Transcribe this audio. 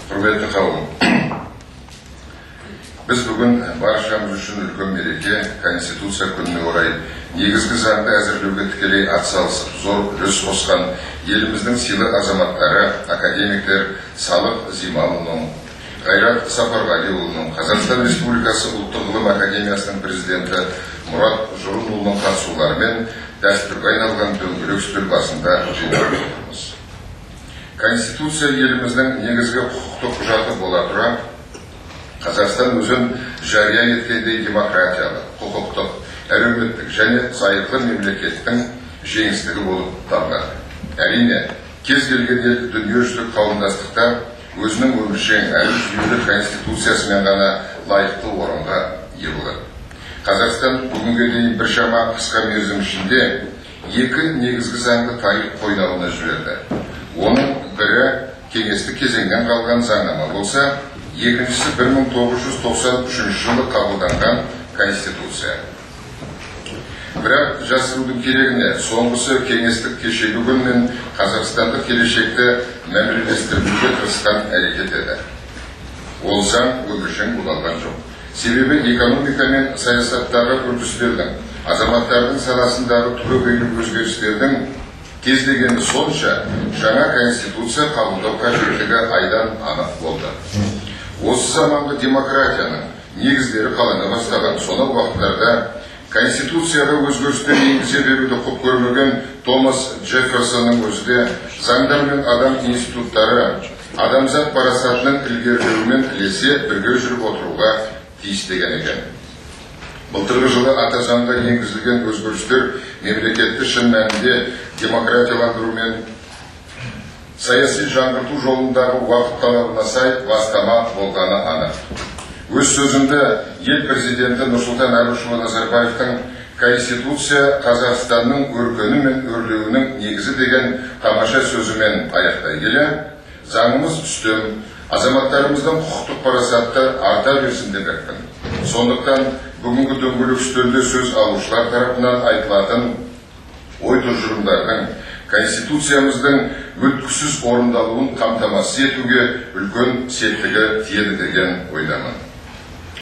Құрметті қауым, біз бүгін баршамыз үшін үлкен мереке Конституция күніне орай негізгі заңды әзірлеуге тікелей атсалысып, зор үлес қосқан еліміздің сыйлы азаматтары, академиктер Салық Зималұлының, Қайрат Сапарғалиұлының, Қазақстан Республикасы ұлттық ғылым академиясының президенті Мұрат Жұрынұлының қатысуларымен дәстүрге айналған дөңгелек үстел басында жиналып отырмыз. Конституция еліміздің негізгі құқықтық құжаты бола тұра, Қазақстан өзін жария еткендей демократиялық, құқықтық, әлеуметтік және зайырлы мемлекеттің жеңістігі болып табылады. Әрине, кез келген ел дүниежүзілік қауымдастықта өзінің өміршең әрі жүйелі конституциясымен ғана лайықты орынға ие болады. Қазақстан бүгінге дейін біршама қысқа мерзім ішінде екі негізгі заңды тарих қойнауына жіберді. Оның бірі кеңестік кезеңнен қалған заңнама болса, екіншісі 1993 жылы қабылданған Конституция. Бірақ жасырудың керегіне, соңғысы кеңестік кешегі күн мен қазақстандық келешекті мәмілелестіруге тырысқан әрекет еді. Ол заң өміршең болған жоқ. Себебі экономика мен саясаттағы үрдістердің, азаматтардың саласындағы түбегейлі өзгерістердің кездегені сонша, жаңа Конституция қабылдау қажеттігі айдан анық болды. Осы заманғы демократияның негіздері қалана бастаған сонау уақыттарда Конституцияға өзгерістер енгізе беруді құп көрмеген Томас Джефферсонның өзі де заңдар мен адам институттары адамзат парасатының ілгерілеуімен ілесе бірге жүріп отыруға тиіс деген екен. Былтырғы жылы ата заңға енгізілген өзгерістер мемлекетті шын мәнінде демократияландыру мен саяси жаңғырту жолындағы уақыт талабына сай бастама болғаны анық. Өз сөзінде ел президенті Нұрсұлтан Әбішұлы Назарбаевтың Конституция Қазақстанның өркені мен өрлеуінің негізі деген тамаша сөзімен аяқтай келе, заңымыз үстем, азаматтарымыздың құқықтық парасаты арта берсін деп айтқан. Сондықтан бүгінгі дөңгелек үстелде сөз алушылар тарапынан айтылатын ой тұжырымдардың Конституциямыздың мүлткісіз орындалуын қамтамасыз етуге үлкен септігі тиеді деген ойдамын.